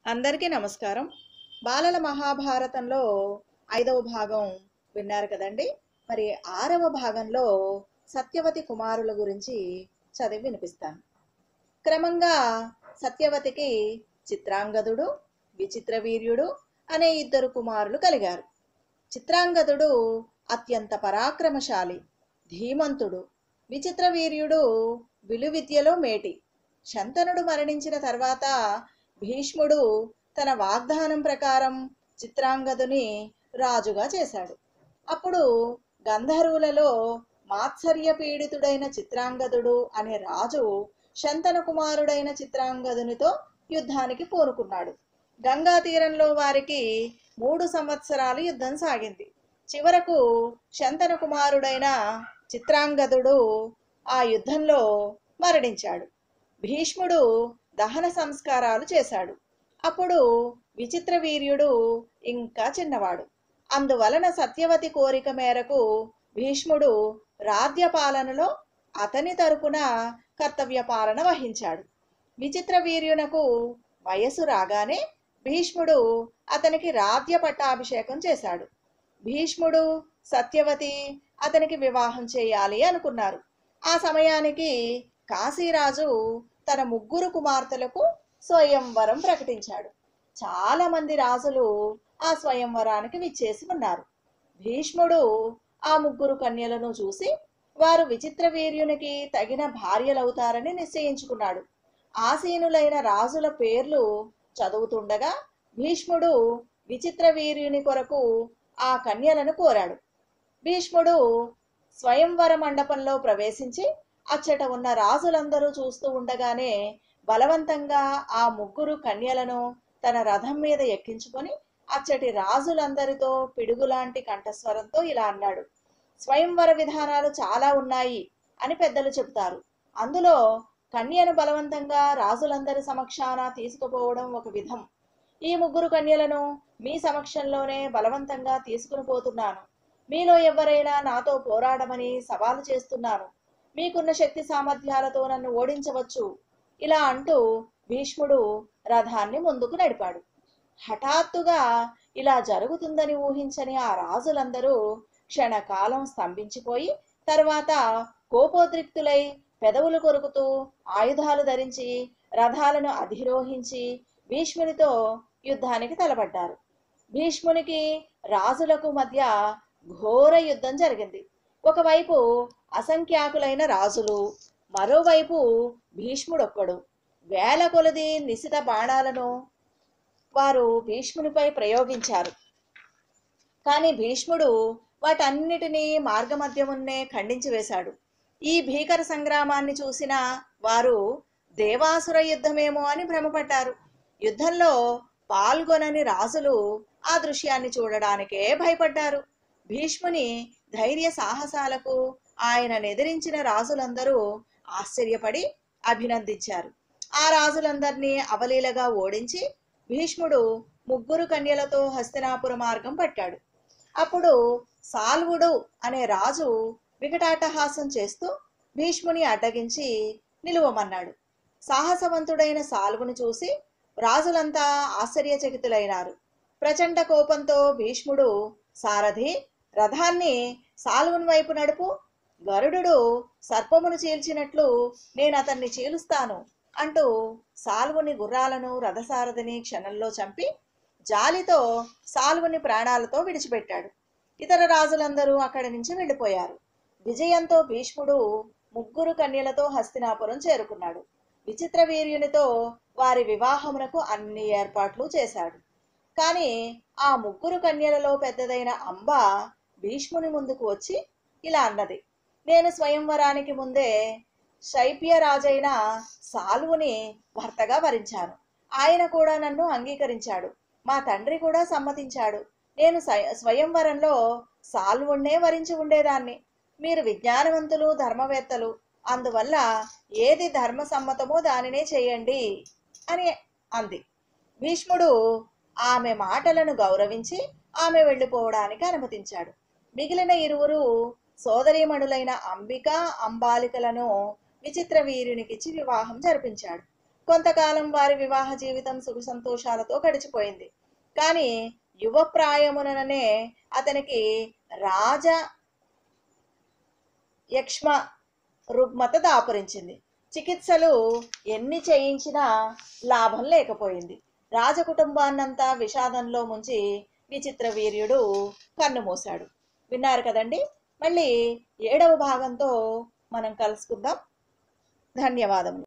అందరికీ నమస్కారం. బాలల మహాభారతంలో 5వ భాగం విన్నారు కదండి. మరి 6వ భాగంలో సత్యవతి కుమారుల గురించి చదివి వినిపిస్తాను. క్రమంగా సత్యవతికి చిత్రాంగదుడు, విచిత్రవీర్యుడు అనే 2 కుమారులు కలిగారు. చిత్రాంగదుడు అత్యంత పరాక్రమశాలి, ధీమంతుడు. విచిత్రవీర్యుడు విలువిద్యలో మేటి. శంతనుడు మరణించిన తర్వాత భీష్ముడు తన వాగ్దానం ప్రకారం చిత్రాంగదుని రాజుగా చేశాడు. అప్పుడు గంధర్వులలో మాత్సర్య పీడితుడైన చిత్రాంగదుడు అనే రాజు శంతన కుమారుడైన చిత్రాంగదునితో యుద్ధానికి పూనుకున్నాడు. గంగా తీరంలో వారికి 3 సంవత్సరాలు యుద్ధం సాగింది. చివరకు శంతన కుమారుడైన చిత్రాంగదుడు ఆ యుద్ధంలో మరణించాడు. భీష్ముడు దహన సంస్కారాలు చేశాడు. అప్పుడు విచిత్రవీర్యుడు ఇంకా చిన్నవాడు. అందువలన సత్యవతి కోరిక మేరకు భీష్ముడు రాజ్యపాలనలో అతని తరపున కర్తవ్య పాలన వహించాడు. విచిత్రవీర్యునకు వయసు రాగానే భీష్ముడు అతనికి రాజ్య పట్టాభిషేకం చేశాడు. భీష్ముడు సత్యవతి అతనికి వివాహం చేయాలి అనుకున్నారు. ఆ సమయానికి కాశీరాజు తన 3 కుమార్తెలకు స్వయంవరం ప్రకటించాడు. చాలా మంది రాజులు ఆ స్వయంవరానికి విచ్చేసి ఉన్నారు. భీష్ముడు ఆ 3 కన్యలను చూసి వారు విచిత్రవీర్యునికి తగిన భార్యలవుతారని నిశ్చయించుకున్నాడు. ఆసీనులైన రాజుల పేర్లు చదువుతుండగా భీష్ముడు విచిత్రవీర్యుని కొరకు ఆ కన్యలను కోరాడు. భీష్ముడు స్వయంవర మండపంలో ప్రవేశించి అచ్చట ఉన్న రాజులందరూ చూస్తూ ఉండగానే బలవంతంగా ఆ 3 కన్యలను తన రథం మీద ఎక్కించుకొని అచ్చటి రాజులందరితో పిడుగులాంటి కంఠస్వరంతో ఇలా అన్నాడు: స్వయంవర విధానాలు చాలా ఉన్నాయి అని పెద్దలు చెబుతారు. అందులో కన్యను బలవంతంగా రాజులందరి సమక్షాన తీసుకుపోవడం ఒక విధం. ఈ 3 కన్యలను మీ సమక్షంలోనే బలవంతంగా తీసుకుని పోతున్నాను. మీలో ఎవరైనా నాతో పోరాడమని సవాలు చేస్తున్నాను. మీకున్న శక్తి సామర్థ్యాలతో నన్ను ఓడించవచ్చు. ఇలా అంటూ భీష్ముడు రథాన్ని ముందుకు నడిపాడు. హఠాత్తుగా ఇలా జరుగుతుందని ఊహించని ఆ రాజులందరూ క్షణకాలం స్తంభించిపోయి తర్వాత కోపోద్రిక్తులై పెదవులు కొరుకుతూ ఆయుధాలు ధరించి రథాలను అధిరోహించి భీష్మునితో యుద్ధానికి తలపడ్డారు. భీష్మునికి రాజులకు మధ్య ఘోర యుద్ధం జరిగింది. ఒకవైపు అసంఖ్యాకులైన రాజులు, మరోవైపు భీష్ముడొక్కడు. వేల కొలది నిశిత బాణాలను వారు భీష్మునిపై ప్రయోగించారు. కానీ భీష్ముడు వాటన్నిటినీ మార్గమధ్యమున్నే ఖండించి వేశాడు. ఈ భీకర సంగ్రామాన్ని చూసిన వారు దేవాసుర యుద్ధమేమో అని భ్రమపడ్డారు. యుద్ధంలో పాల్గొనని రాజులు ఆ దృశ్యాన్ని చూడడానికే భయపడ్డారు. భీష్ముని ధైర్య సాహసాలకు ఆయనను ఎదిరించిన రాజులందరూ ఆశ్చర్యపడి అభినందించారు. ఆ రాజులందరినీ అవలీలగా ఓడించి భీష్ముడు 3 కన్యలతో హస్తినాపుర మార్గం పట్టాడు. అప్పుడు సాల్వుడు అనే రాజు వికటాటహాసం చేస్తూ భీష్ముని అడ్డగించి నిలువమన్నాడు. సాహసవంతుడైన సాల్వుని చూసి రాజులంతా ఆశ్చర్యచకితులైనారు. ప్రచండ కోపంతో భీష్ముడు, సారథి, రథాన్ని సాల్వుని వైపు నడుపు, గరుడు సర్పమును చీల్చినట్లు నేను అతన్ని చీలుస్తాను అంటూ సాల్వుని గుర్రాలను రథసారథిని క్షణంలో చంపి జాలితో సాల్వుని ప్రాణాలతో విడిచిపెట్టాడు. ఇతర రాజులందరూ అక్కడి నుంచి వెళ్ళిపోయారు. విజయంతో భీష్ముడు 3 కన్యలతో హస్తినాపురం చేరుకున్నాడు. విచిత్రవీర్యునితో వారి వివాహమునకు అన్ని ఏర్పాట్లు చేశాడు. కానీ ఆ 3 కన్యలలో పెద్దదైన అంబ భీష్ముని ముందుకు వచ్చి ఇలా అన్నది: నేను స్వయంవరానికి ముందే శైప్యరాజైన సాల్వుని భర్తగా వరించాను. ఆయన కూడా నన్ను అంగీకరించాడు. మా తండ్రి కూడా సమ్మతించాడు. నేను స్వయంవరంలో సాల్వుణ్ణే వరించి ఉండేదాన్ని. మీరు విజ్ఞానవంతులు, ధర్మవేత్తలు. అందువల్ల ఏది ధర్మసమ్మతమో దానినే చేయండి అని అంది. భీష్ముడు ఆమె మాటలను గౌరవించి ఆమె వెళ్ళిపోవడానికి అనుమతించాడు. మిగిలిన 2 సోదరీమణులైన అంబిక, అంబాలికలను విచిత్రవీర్యునికిచ్చి వివాహం జరిపించాడు. కొంతకాలం వారి వివాహ జీవితం సుఖ సంతోషాలతో గడిచిపోయింది. కానీ యువ ప్రాయముననే అతనికి రాజ యక్ష్మ రుగ్మత దాపురించింది. చికిత్సలు ఎన్ని చేయించినా లాభం లేకపోయింది. రాజకుటుంబాన్నంతా విషాదంలో ముంచి విచిత్ర వీర్యుడు కన్నుమూశాడు. విన్నారు కదండి. మళ్ళీ 7వ భాగంతో మనం కలుసుకుందాం. ధన్యవాదములు.